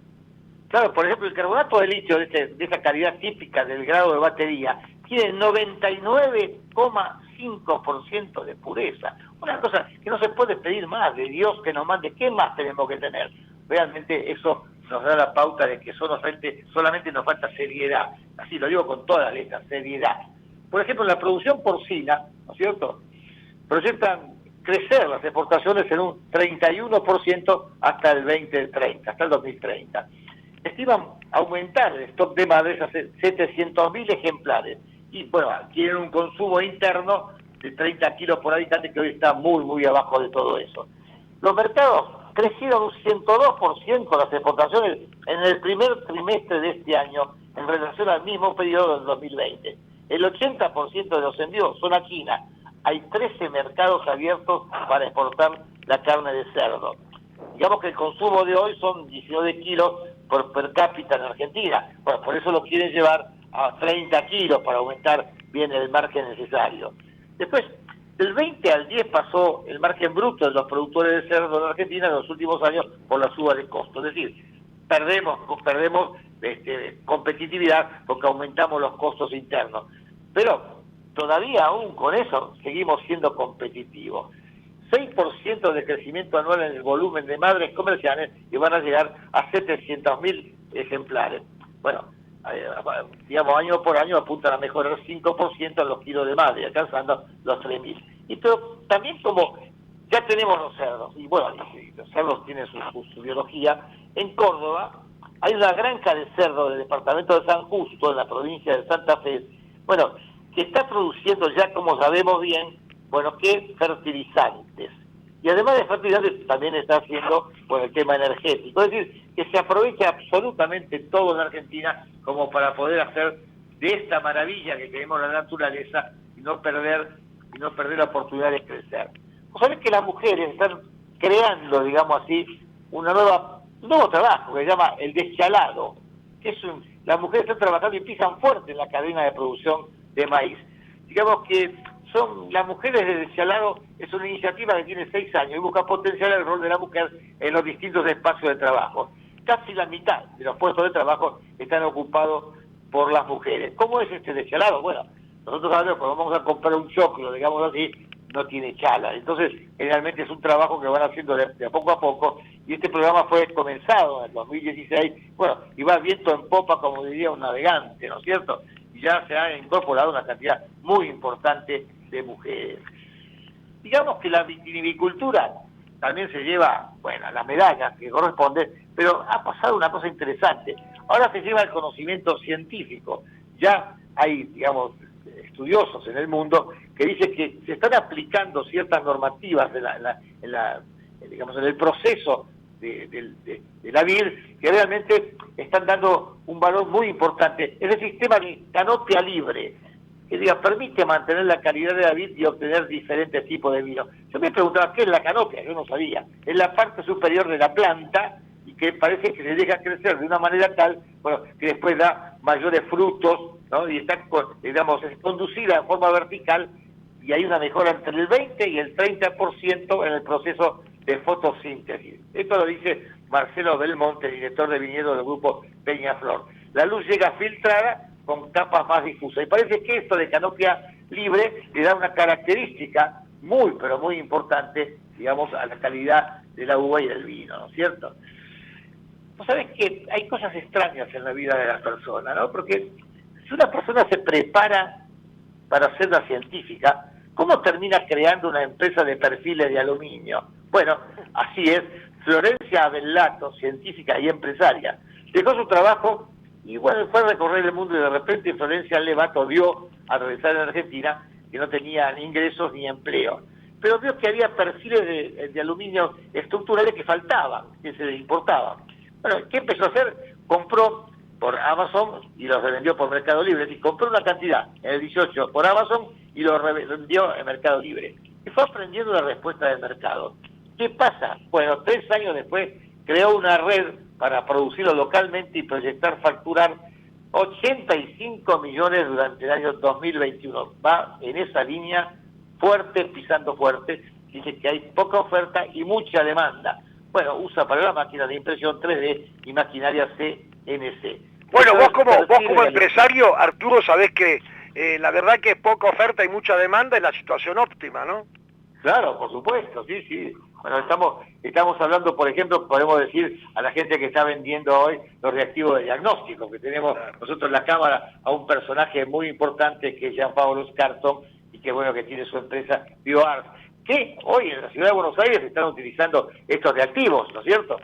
Claro, por ejemplo, el carbonato de litio de esa calidad típica del grado de batería tiene 99,5% de pureza. Una cosa que no se puede pedir más, de Dios que nos mande, ¿qué más tenemos que tener? Realmente eso nos da la pauta de que solamente nos falta seriedad. Así lo digo con todas las letras, seriedad. Por ejemplo, la producción porcina, ¿no es cierto?, proyectan crecer las exportaciones en un 31% hasta el 2030, hasta el 2030. Estiman aumentar el stock de madres a 700.000 ejemplares y, bueno, tienen un consumo interno de 30 kilos por habitante que hoy está muy, muy abajo de todo eso. Los mercados crecieron un 102% las exportaciones en el primer trimestre de este año en relación al mismo periodo del 2020. El 80% de los envíos son a China. Hay 13 mercados abiertos para exportar la carne de cerdo. Digamos que el consumo de hoy son 19 kilos por per cápita en Argentina. Bueno, por eso lo quieren llevar a 30 kilos para aumentar bien el margen necesario. Después, del 20 al 10 pasó el margen bruto de los productores de cerdo en Argentina en los últimos años por la suba de costos. Es decir, perdemos competitividad porque aumentamos los costos internos. Pero todavía aún con eso seguimos siendo competitivos. 6% de crecimiento anual en el volumen de madres comerciales y van a llegar a 700.000 ejemplares. Bueno, digamos, año por año apuntan a mejorar 5% en los kilos de madre, alcanzando los 3.000. Y pero también como ya tenemos los cerdos, y bueno, los cerdos tienen su biología, en Córdoba hay una granja de cerdo del departamento de San Justo, en la provincia de Santa Fe, bueno, que está produciendo ya, como sabemos bien, bueno, que fertilizantes. Y además de fertilizantes también está haciendo por el tema energético. Es decir, que se aprovecha absolutamente todo en Argentina como para poder hacer de esta maravilla que tenemos la naturaleza y no perder la oportunidad de crecer. Vos sabés que las mujeres están creando, digamos así, un nuevo trabajo que se llama el deschalado, que es las mujeres están trabajando y pisan fuerte en la cadena de producción de maíz. Digamos que las mujeres de deschalado es una iniciativa que tiene 6 años y busca potenciar el rol de la mujer en los distintos espacios de trabajo. Casi la mitad de los puestos de trabajo están ocupados por las mujeres. ¿Cómo es este deschalado? Bueno, nosotros sabemos cuando vamos a comprar un choclo, digamos así, no tiene chala. Entonces, generalmente es un trabajo que van haciendo de a poco, y este programa fue comenzado en el 2016, bueno, y va viento en popa, como diría un navegante, ¿no es cierto? Y ya se ha incorporado una cantidad muy importante de mujeres. Digamos que la vitinicultura también se lleva, bueno, las medallas que corresponden, pero ha pasado una cosa interesante. Ahora se lleva el conocimiento científico. Ya hay, digamos, estudiosos en el mundo que dicen que se están aplicando ciertas normativas en el proceso de la vid, que realmente están dando un valor muy importante. Es el sistema de canopia libre, que permite mantener la calidad de la vid y obtener diferentes tipos de vino. Yo me preguntaba, ¿qué es la canopia? Yo no sabía. Es la parte superior de la planta y que parece que se deja crecer de una manera tal, bueno, que después da mayores frutos, ¿no? Y está, digamos, es conducida en forma vertical y hay una mejora entre el 20 y el 30% en el proceso de fotosíntesis. Esto lo dice Marcelo Belmonte, director de viñedo del grupo Peñaflor. La luz llega filtrada con capas más difusas. Y parece que esto de canopia libre le da una característica muy, pero muy importante, digamos, a la calidad de la uva y del vino, ¿no es cierto? Vos sabés que hay cosas extrañas en la vida de las personas, ¿no? Porque si una persona se prepara para ser la científica, ¿cómo termina creando una empresa de perfiles de aluminio? Bueno, así es. Florencia Abellato, científica y empresaria, dejó su trabajo y bueno, fue a recorrer el mundo y de repente Florencia Abellato vio, al regresar en Argentina, que no tenía ni ingresos ni empleo. Pero vio que había perfiles de aluminio estructurales que faltaban, que se importaban. Bueno, ¿qué empezó a hacer? Compró por Amazon y los revendió por Mercado Libre. Es decir, compró una cantidad en el 18 por Amazon y lo revendió en Mercado Libre. Y fue aprendiendo la respuesta del mercado. ¿Qué pasa? Bueno, 3 años después creó una red para producirlo localmente y proyectar facturar 85 millones durante el año 2021. Va en esa línea fuerte, pisando fuerte. Dice que hay poca oferta y mucha demanda. Bueno, usa para la máquina de impresión 3D y maquinaria CNC. Bueno, vos como empresario, Arturo, sabés que la verdad que es poca oferta y mucha demanda es la situación óptima, ¿no? Claro, por supuesto, sí. Bueno, estamos hablando, por ejemplo, podemos decir a la gente que está vendiendo hoy los reactivos de diagnóstico, que tenemos nosotros en la Cámara a un personaje muy importante que es Gianpaolo Scarton, y que bueno que tiene su empresa BioArt, que hoy en la ciudad de Buenos Aires están utilizando estos reactivos, ¿no es cierto?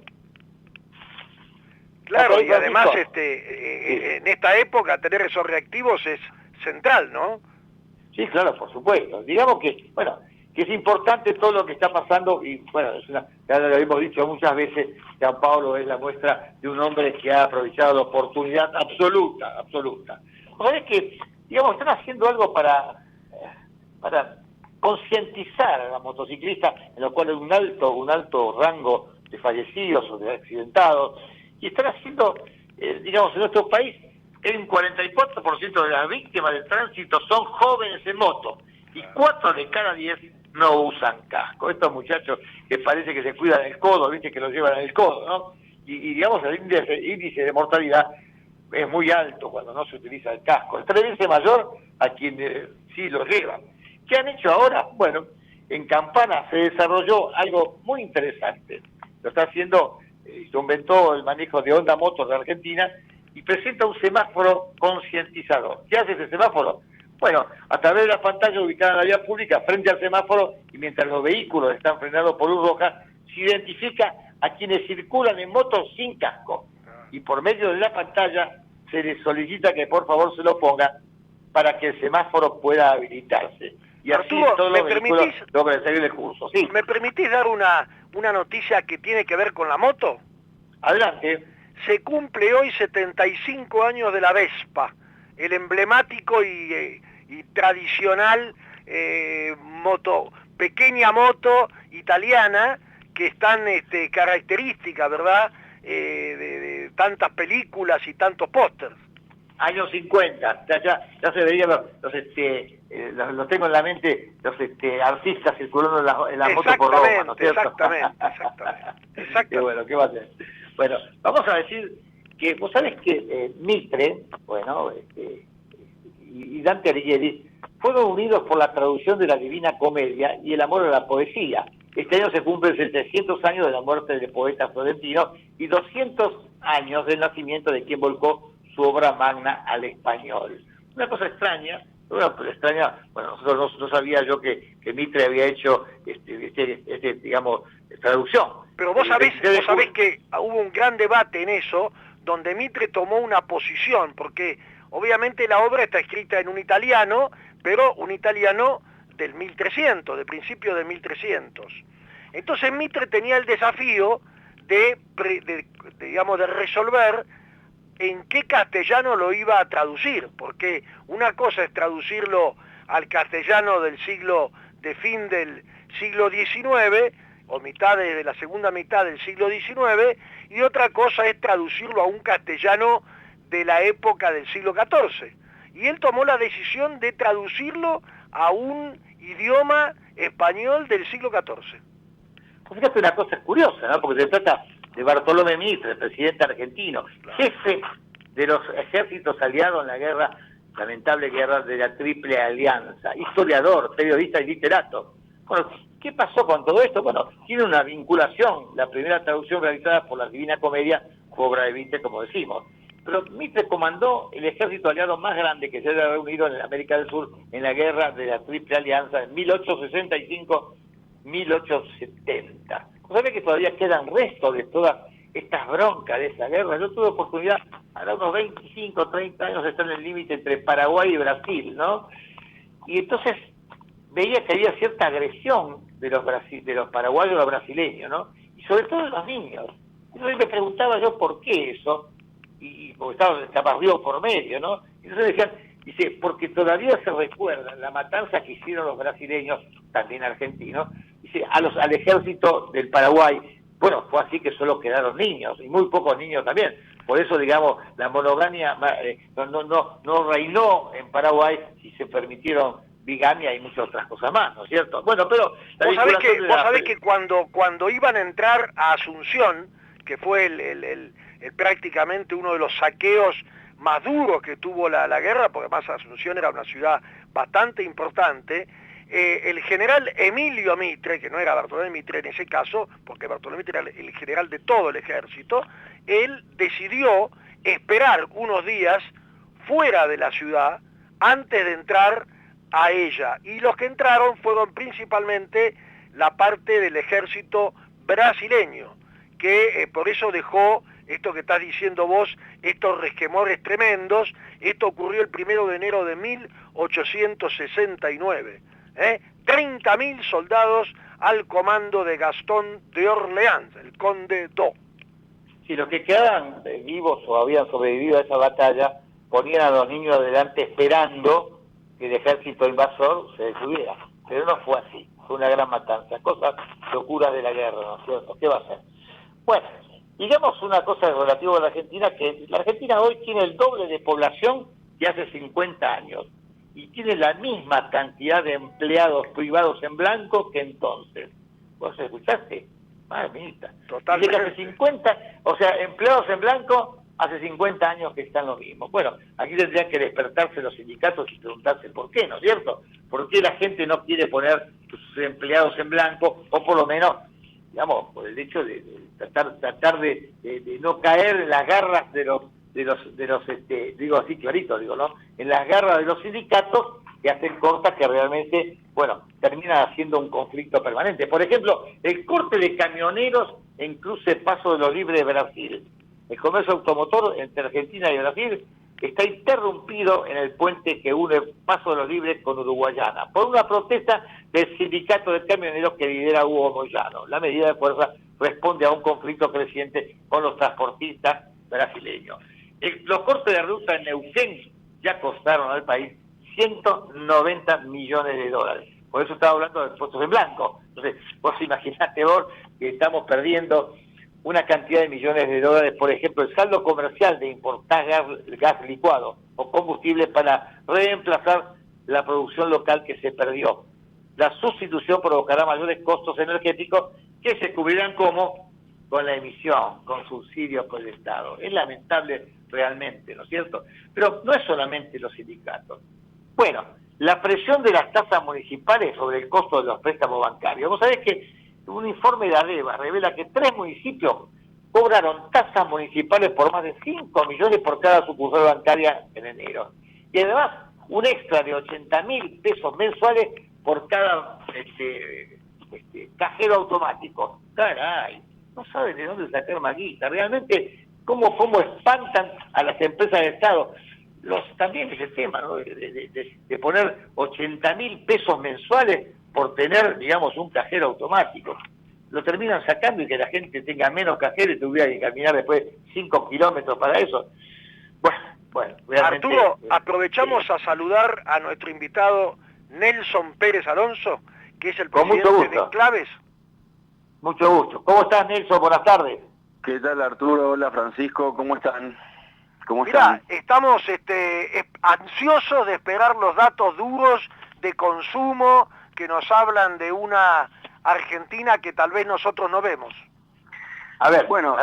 Claro, y además en esta época tener esos reactivos es central, ¿no? Sí, claro, por supuesto. Digamos que, bueno, que es importante todo lo que está pasando y, bueno, ya lo hemos dicho muchas veces, Gianpaolo es la muestra de un hombre que ha aprovechado la oportunidad absoluta. O sea, es que, digamos, están haciendo algo para concientizar a la motociclista, en lo cual hay un alto rango de fallecidos o de accidentados, y están haciendo, digamos, en nuestro país, un 44% de las víctimas del tránsito son jóvenes en moto, y 4 de cada 10 no usan casco. Estos muchachos que parece que se cuidan el codo, viste que lo llevan en el codo, ¿no? Y digamos, el índice de mortalidad es muy alto cuando no se utiliza el casco. Es 3 veces mayor a quienes sí lo llevan. ¿Qué han hecho ahora? Bueno, en Campana se desarrolló algo muy interesante. Lo está haciendo, se inventó el manejo de Honda Motos de Argentina y presenta un semáforo concientizador. ¿Qué hace ese semáforo? Bueno, a través de la pantalla ubicada en la vía pública frente al semáforo y mientras los vehículos están frenados por luz roja, se identifica a quienes circulan en motos sin casco. Y por medio de la pantalla se les solicita que por favor se lo pongan para que el semáforo pueda habilitarse. Y así Arturo, todos los vehículos logran seguir el curso. Sí. ¿Me permitís dar una noticia que tiene que ver con la moto? Adelante. Se cumple hoy 75 años de la Vespa, el emblemático y tradicional pequeña moto italiana que es tan característica, ¿verdad?, de tantas películas y tantos pósters. Años 50, ya se veían los tengo en la mente, los artistas circulando en la moto por Roma, ¿no es cierto? Exactamente. Qué bueno, ¿qué va a hacer? Bueno, vamos a decir que vos sabés que Mitre, bueno, y Dante Alighieri fueron unidos por la traducción de la Divina Comedia y el amor a la poesía. Este año se cumplen 700 años de la muerte del poeta florentino y 200 años del nacimiento de quien volcó su obra magna al español. Una cosa extraña, bueno, no sabía yo que Mitre había hecho digamos, traducción. Pero vos sabés que hubo un gran debate en eso, donde Mitre tomó una posición, porque obviamente la obra está escrita en un italiano, pero un italiano del 1300, de principio de 1300. Entonces Mitre tenía el desafío de resolver en qué castellano lo iba a traducir, porque una cosa es traducirlo al castellano de fin del siglo XIX, o de la segunda mitad del siglo XIX, y otra cosa es traducirlo a un castellano de la época del siglo XIV. Y él tomó la decisión de traducirlo a un idioma español del siglo XIV. Pues fíjate una cosa curiosa, ¿no? Porque se trata de Bartolomé Mitre, presidente argentino, jefe de los ejércitos aliados en la lamentable guerra de la Triple Alianza, historiador, periodista y literato. Bueno, ¿qué pasó con todo esto? Bueno, tiene una vinculación, la primera traducción realizada por la Divina Comedia, obra de Mitre, como decimos. Pero Mitre comandó el ejército aliado más grande que se haya reunido en América del Sur en la guerra de la Triple Alianza en 1865-1870. ¿Sabés que todavía quedan restos de todas estas broncas de esa guerra? Yo tuve oportunidad, a unos 25, 30 años, de estar en el límite entre Paraguay y Brasil, ¿no? Y entonces veía que había cierta agresión de los paraguayos a los brasileños, ¿no? Y sobre todo de los niños. Entonces me preguntaba yo por qué eso, y porque estaba río por medio, ¿no? Y entonces decían, porque todavía se recuerda la matanza que hicieron los brasileños, también argentinos, al ejército del Paraguay. Bueno, fue así que solo quedaron niños, y muy pocos niños también. Por eso, digamos, la monogamia no reinó en Paraguay y se permitieron bigamia y muchas otras cosas más, ¿no es cierto? Bueno, pero... Vos sabés que cuando iban a entrar a Asunción, que fue el prácticamente uno de los saqueos más duros que tuvo la guerra, porque además Asunción era una ciudad bastante importante, el general Emilio Mitre, que no era Bartolomé Mitre en ese caso, porque Bartolomé Mitre era el general de todo el ejército, él decidió esperar unos días fuera de la ciudad antes de entrar a ella, y los que entraron fueron principalmente la parte del ejército brasileño, que por eso dejó esto que estás diciendo vos, estos resquemores tremendos. Esto ocurrió el 1 de enero de 1869. 30.000 soldados al comando de Gastón de Orleans, el conde d'O. Si los que quedaban vivos o habían sobrevivido a esa batalla ponían a los niños adelante esperando que el ejército invasor se detuviera. Pero no fue así, fue una gran matanza, cosas locuras de la guerra, ¿no es cierto? ¿Qué va a ser? Bueno, digamos una cosa relativa a la Argentina, que la Argentina hoy tiene el doble de población que hace 50 años y tiene la misma cantidad de empleados privados en blanco que entonces. ¿Vos escuchaste? Mamita. Totalmente. Dice que hace 50, o sea, empleados en blanco hace 50 años que están los mismos. Bueno, aquí tendrían que despertarse los sindicatos y preguntarse por qué, ¿no es cierto? ¿Por qué la gente no quiere poner sus empleados en blanco, o por lo menos, digamos, por el hecho de tratar de no caer en las garras de los digo así clarito, digo, ¿no? En las garras de los sindicatos que hacen cosas que realmente, bueno, terminan haciendo un conflicto permanente. Por ejemplo, el corte de camioneros en cruce Paso de los Libres de Brasil. El comercio automotor entre Argentina y Brasil está interrumpido en el puente que une Paso de los Libres con Uruguayana, por una protesta del sindicato de camioneros que lidera Hugo Moyano. La medida de fuerza responde a un conflicto creciente con los transportistas brasileños. Los cortes de ruta en Neuquén ya costaron al país 190 millones de dólares. Por eso estaba hablando de puestos en blanco. Entonces, vos imaginate vos que estamos perdiendo una cantidad de millones de dólares, por ejemplo, el saldo comercial de importar gas licuado o combustible para reemplazar la producción local que se perdió. La sustitución provocará mayores costos energéticos que se cubrirán como con la emisión, con subsidios por el Estado. Es lamentable realmente, ¿no es cierto? Pero no es solamente los sindicatos. Bueno, la presión de las tasas municipales sobre el costo de los préstamos bancarios. Vos sabés que un informe de ADEVA revela que 3 municipios cobraron tasas municipales por más de 5 millones por cada sucursal bancaria en enero. Y además, un extra de 80.000 pesos mensuales por cada cajero automático. Caray, no saben de dónde sacar maguita. Realmente, cómo espantan a las empresas de Estado. También ese tema, ¿no? de poner 80.000 pesos mensuales por tener, digamos, un cajero automático. Lo terminan sacando y que la gente tenga menos cajero y tuviera que caminar después 5 kilómetros para eso. Bueno, realmente... Arturo, aprovechamos a saludar a nuestro invitado Nelson Pérez Alonso, que es el presidente de Enclaves. Mucho gusto. ¿Cómo estás, Nelson? Buenas tardes. ¿Qué tal, Arturo? Hola, Francisco. ¿Cómo están? Mirá, estamos ansiosos de esperar los datos duros de consumo que nos hablan de una Argentina que tal vez nosotros no vemos. A ver, bueno,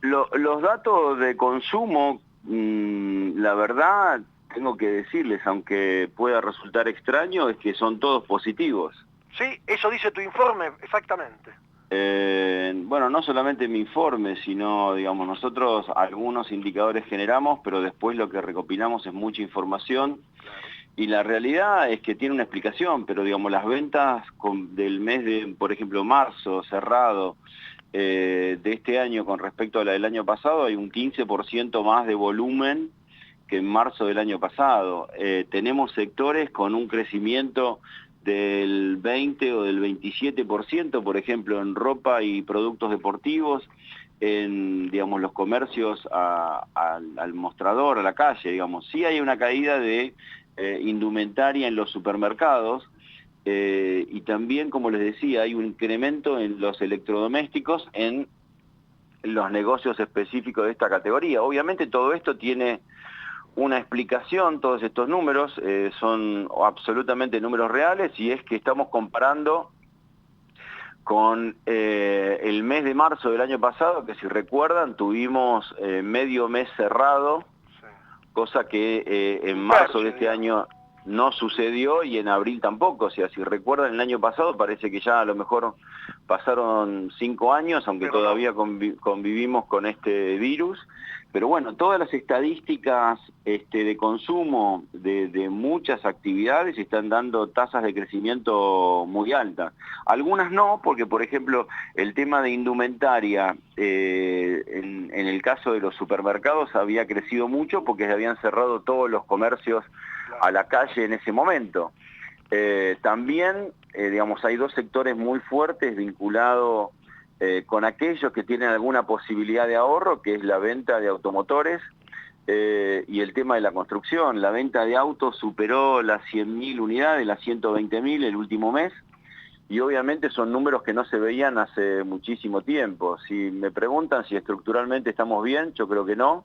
los datos de consumo, la verdad, tengo que decirles, aunque pueda resultar extraño, es que son todos positivos. Sí, eso dice tu informe, exactamente. Bueno, no solamente mi informe, sino, digamos, nosotros algunos indicadores generamos, pero después lo que recopilamos es mucha información. Y la realidad es que tiene una explicación, pero digamos, las ventas del mes de, por ejemplo, marzo cerrado de este año con respecto a la del año pasado, hay un 15% más de volumen que en marzo del año pasado. Tenemos sectores con un crecimiento del 20 o del 27%, por ejemplo, en ropa y productos deportivos, en, digamos, los comercios al mostrador, a la calle, digamos. Sí hay una caída de indumentaria en los supermercados y también, como les decía, hay un incremento en los electrodomésticos en los negocios específicos de esta categoría. Obviamente todo esto tiene una explicación, todos estos números son absolutamente números reales, y es que estamos comparando con el mes de marzo del año pasado, que si recuerdan tuvimos medio mes cerrado, cosa que en marzo de este año no sucedió y en abril tampoco. O sea, si recuerdan, el año pasado parece que ya a lo mejor pasaron 5 años, aunque todavía convivimos con este virus. Pero bueno, todas las estadísticas de consumo de muchas actividades están dando tasas de crecimiento muy altas. Algunas no, porque por ejemplo el tema de indumentaria en el caso de los supermercados había crecido mucho porque se habían cerrado todos los comercios a la calle en ese momento. También, digamos, hay 2 sectores muy fuertes vinculados con aquellos que tienen alguna posibilidad de ahorro, que es la venta de automotores y el tema de la construcción. La venta de autos superó las 100.000 unidades, las 120.000 el último mes, y obviamente son números que no se veían hace muchísimo tiempo. Si me preguntan si estructuralmente estamos bien, yo creo que no,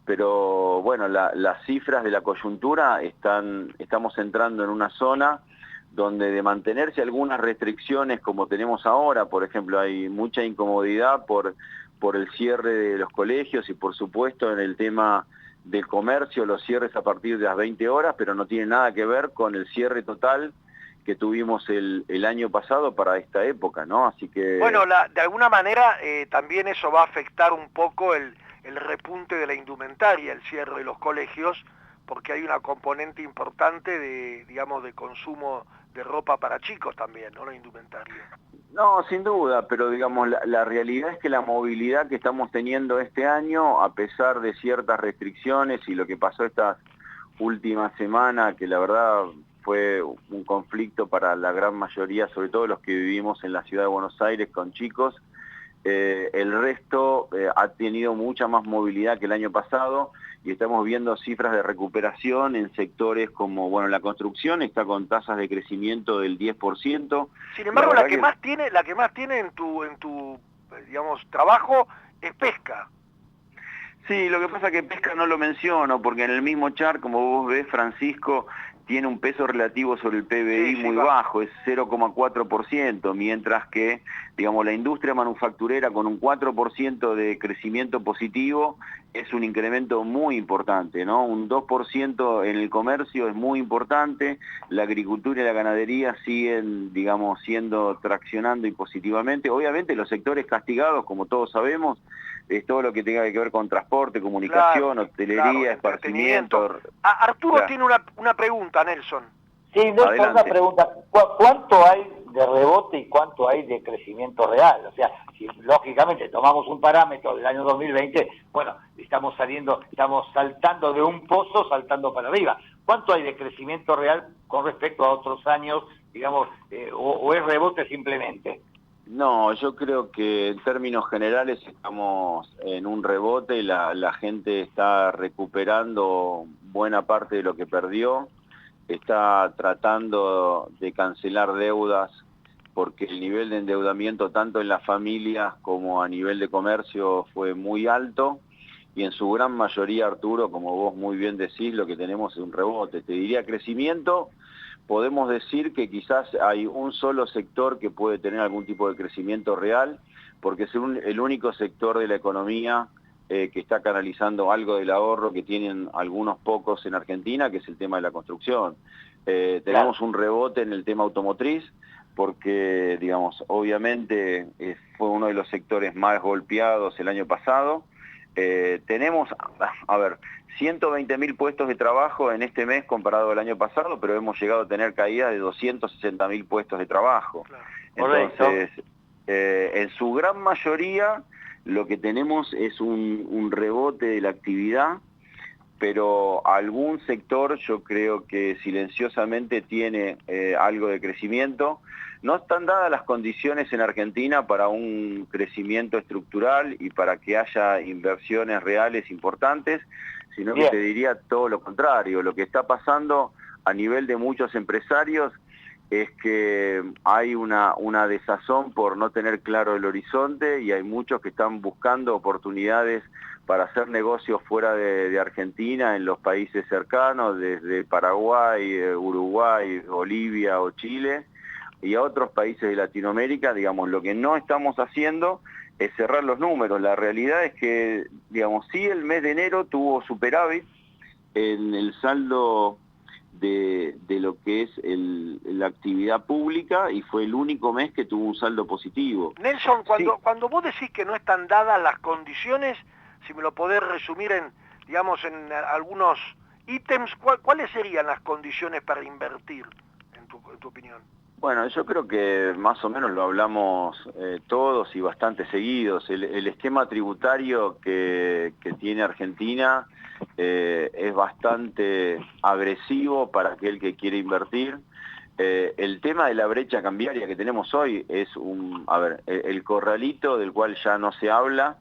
pero bueno, las cifras de la coyuntura estamos entrando en una zona donde de mantenerse algunas restricciones como tenemos ahora, por ejemplo, hay mucha incomodidad por el cierre de los colegios y por supuesto en el tema del comercio, los cierres a partir de las 20 horas, pero no tiene nada que ver con el cierre total que tuvimos el año pasado para esta época, ¿no? Así que... Bueno, de alguna manera también eso va a afectar un poco el repunte de la indumentaria, el cierre de los colegios, porque hay una componente importante de, digamos, de consumo de ropa para chicos también, ¿no? La indumentaria. No, sin duda, pero digamos, la realidad es que la movilidad que estamos teniendo este año, a pesar de ciertas restricciones y lo que pasó estas últimas semanas, que la verdad fue un conflicto para la gran mayoría, sobre todo los que vivimos en la ciudad de Buenos Aires con chicos, el resto ha tenido mucha más movilidad que el año pasado y estamos viendo cifras de recuperación en sectores como, bueno, la construcción está con tasas de crecimiento del 10%. Sin embargo, la que más tiene en tu digamos, trabajo es pesca. Sí, lo que pasa es que pesca no lo menciono, porque en el mismo chart, como vos ves, Francisco, tiene un peso relativo sobre el PBI muy bajo, es 0,4%, mientras que, digamos, la industria manufacturera con un 4% de crecimiento positivo es un incremento muy importante, ¿no? Un 2% en el comercio es muy importante, la agricultura y la ganadería siguen, digamos, traccionando y positivamente. Obviamente los sectores castigados, como todos sabemos, es todo lo que tenga que ver con transporte, comunicación, hotelería, esparcimiento. Arturo tiene una pregunta, Nelson. Sí, Nelson, una pregunta. ¿Cuánto hay de rebote y cuánto hay de crecimiento real? O sea, si lógicamente tomamos un parámetro del año 2020, bueno, estamos saltando de un pozo, saltando para arriba. ¿Cuánto hay de crecimiento real con respecto a otros años, digamos, o es rebote simplemente? No, yo creo que en términos generales estamos en un rebote, la gente está recuperando buena parte de lo que perdió, está tratando de cancelar deudas porque el nivel de endeudamiento tanto en las familias como a nivel de comercio fue muy alto y en su gran mayoría, Arturo, como vos muy bien decís, lo que tenemos es un rebote. Te diría crecimiento. Podemos decir que quizás hay un solo sector que puede tener algún tipo de crecimiento real, porque es el único sector de la economía que está canalizando algo del ahorro que tienen algunos pocos en Argentina, que es el tema de la construcción. Tenemos un rebote en el tema automotriz, porque, digamos, obviamente fue uno de los sectores más golpeados el año pasado. Tenemos, 120.000 puestos de trabajo en este mes comparado al año pasado, pero hemos llegado a tener caídas de 260.000 puestos de trabajo. Entonces, en su gran mayoría, lo que tenemos es un rebote de la actividad, pero algún sector yo creo que silenciosamente tiene algo de crecimiento. No están dadas las condiciones en Argentina para un crecimiento estructural y para que haya inversiones reales importantes, sino que te diría todo lo contrario. Lo que está pasando a nivel de muchos empresarios es que hay una desazón por no tener claro el horizonte y hay muchos que están buscando oportunidades para hacer negocios fuera de Argentina, en los países cercanos, desde Paraguay, Uruguay, Bolivia o Chile, y a otros países de Latinoamérica. Digamos, lo que no estamos haciendo es cerrar los números. La realidad es que, digamos, sí, el mes de enero tuvo superávit en el saldo de lo que es la actividad pública, y fue el único mes que tuvo un saldo positivo. Nelson, cuando vos decís que no están dadas las condiciones, si me lo podés resumir en algunos ítems, ¿cuáles serían las condiciones para invertir, en tu opinión? Bueno, yo creo que más o menos lo hablamos todos y bastante seguidos. El esquema tributario que tiene Argentina es bastante agresivo para aquel que quiere invertir. El tema de la brecha cambiaria que tenemos hoy es el corralito del cual ya no se habla,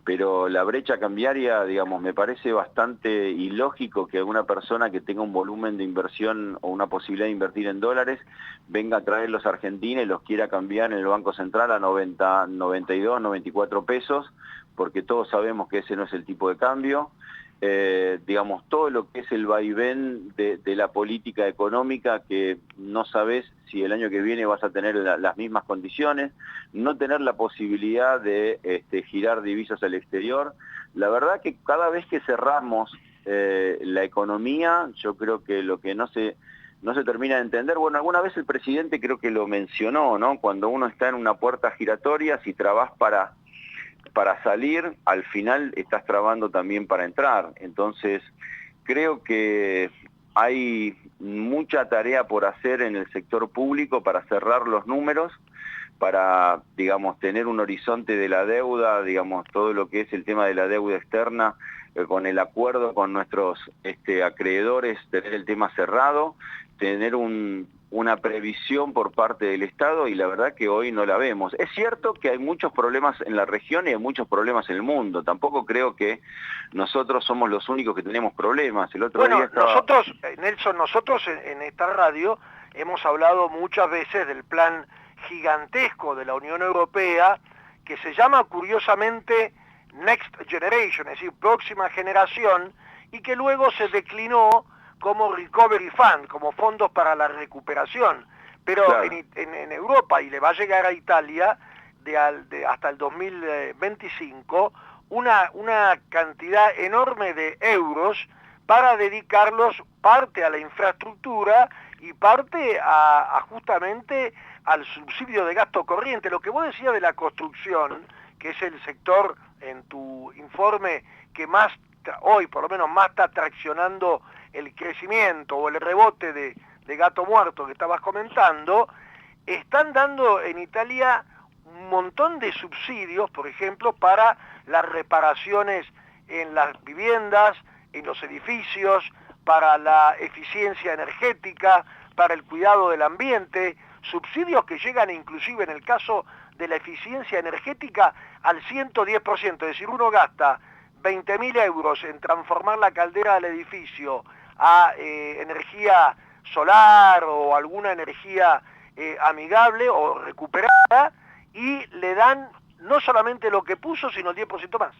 pero la brecha cambiaria, digamos, me parece bastante ilógico que alguna persona que tenga un volumen de inversión o una posibilidad de invertir en dólares venga a traerlos a Argentina y los quiera cambiar en el Banco Central a 90, 92, 94 pesos, porque todos sabemos que ese no es el tipo de cambio. Digamos, todo lo que es el vaivén de la política económica, que no sabes si el año que viene vas a tener las mismas condiciones, no tener la posibilidad de girar divisas al exterior. La verdad que cada vez que cerramos la economía, yo creo que lo que no se termina de entender, bueno, alguna vez el presidente creo que lo mencionó, ¿no? Cuando uno está en una puerta giratoria, si trabas para salir, al final estás trabando también para entrar. Entonces, creo que hay mucha tarea por hacer en el sector público para cerrar los números, para, digamos, tener un horizonte de la deuda, digamos, todo lo que es el tema de la deuda externa, con el acuerdo con nuestros acreedores, tener el tema cerrado, tener una previsión por parte del Estado, y la verdad que hoy no la vemos. Es cierto que hay muchos problemas en la región y hay muchos problemas en el mundo. Tampoco creo que nosotros somos los únicos que tenemos problemas. El otro día estaba... nosotros en esta radio hemos hablado muchas veces del plan gigantesco de la Unión Europea, que se llama curiosamente Next Generation, es decir, próxima generación, y que luego se declinó como Recovery Fund, como fondos para la recuperación. Pero claro, en Europa, y le va a llegar a Italia hasta el 2025, una cantidad enorme de euros para dedicarlos parte a la infraestructura y parte justamente al subsidio de gasto corriente. Lo que vos decías de la construcción, que es el sector en tu informe que más hoy por lo menos más está traccionando el crecimiento o el rebote de gato muerto que estabas comentando, están dando en Italia un montón de subsidios, por ejemplo, para las reparaciones en las viviendas, en los edificios, para la eficiencia energética, para el cuidado del ambiente, subsidios que llegan inclusive en el caso de la eficiencia energética al 110%, es decir, uno gasta 20.000 euros en transformar la caldera del edificio a energía solar o alguna energía amigable o recuperada, y le dan no solamente lo que puso, sino el 10% más.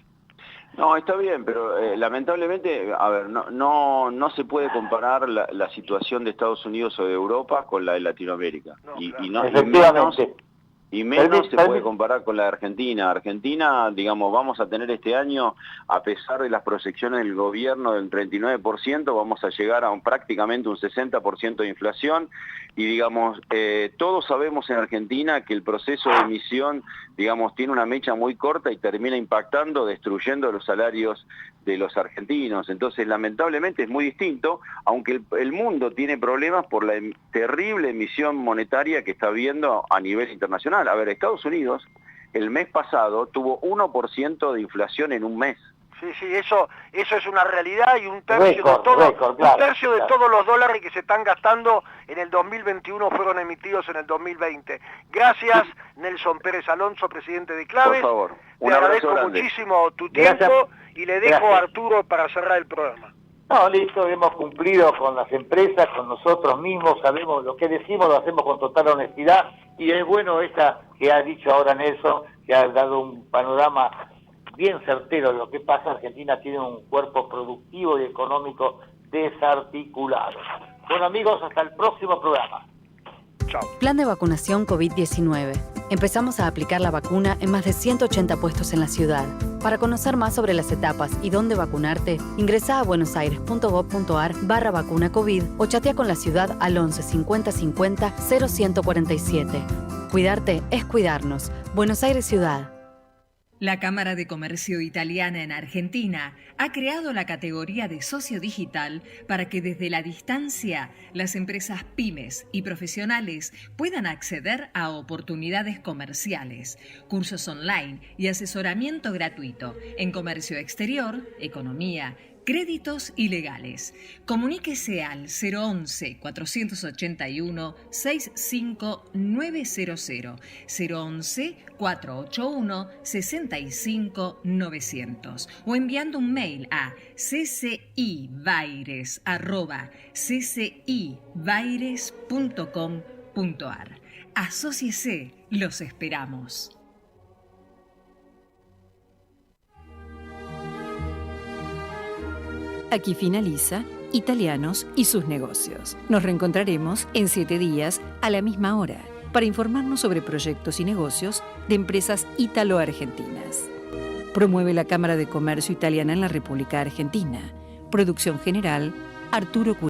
No, está bien, pero lamentablemente, a ver, no se puede comparar la situación de Estados Unidos o de Europa con la de Latinoamérica. Y menos se puede comparar con la de Argentina. Argentina, digamos, vamos a tener este año, a pesar de las proyecciones del gobierno del 39%, vamos a llegar a prácticamente un 60% de inflación. Y, digamos, todos sabemos en Argentina que el proceso de emisión, digamos, tiene una mecha muy corta y termina impactando, destruyendo los salarios de los argentinos. Entonces, lamentablemente es muy distinto, aunque el mundo tiene problemas por la terrible emisión monetaria que está habiendo a nivel internacional. A ver, Estados Unidos el mes pasado tuvo 1% de inflación en un mes. Sí, eso es una realidad, y un tercio de todos los dólares que se están gastando en el 2021 fueron emitidos en el 2020. Gracias, Nelson Pérez Alonso, presidente de Claves. Por favor, te agradezco muchísimo tu tiempo. Gracias. Y le dejo a Arturo para cerrar el programa. No, listo, hemos cumplido con las empresas, con nosotros mismos, sabemos lo que decimos, lo hacemos con total honestidad, y es bueno esta que ha dicho ahora Nelson, que ha dado un panorama bien certero de lo que pasa. Argentina tiene un cuerpo productivo y económico desarticulado. Bueno, amigos, hasta el próximo programa. Chao. Plan de vacunación COVID-19. Empezamos a aplicar la vacuna en más de 180 puestos en la ciudad. Para conocer más sobre las etapas y dónde vacunarte, ingresá a buenosaires.gov.ar/vacuna COVID o chatea con la ciudad al 11 50 50 0147. Cuidarte es cuidarnos. Buenos Aires Ciudad. La Cámara de Comercio Italiana en Argentina ha creado la categoría de socio digital para que desde la distancia las empresas pymes y profesionales puedan acceder a oportunidades comerciales, cursos online y asesoramiento gratuito en comercio exterior, economía, créditos y legales. Comuníquese al 011-481-65900, 011-481-65900 o enviando un mail a ccibaires@ccibaires.com.ar. Asóciese, los esperamos. Aquí finaliza Italianos y sus negocios. Nos reencontraremos en 7 días a la misma hora para informarnos sobre proyectos y negocios de empresas ítalo-argentinas. Promueve la Cámara de Comercio Italiana en la República Argentina. Producción general, Arturo Curatola.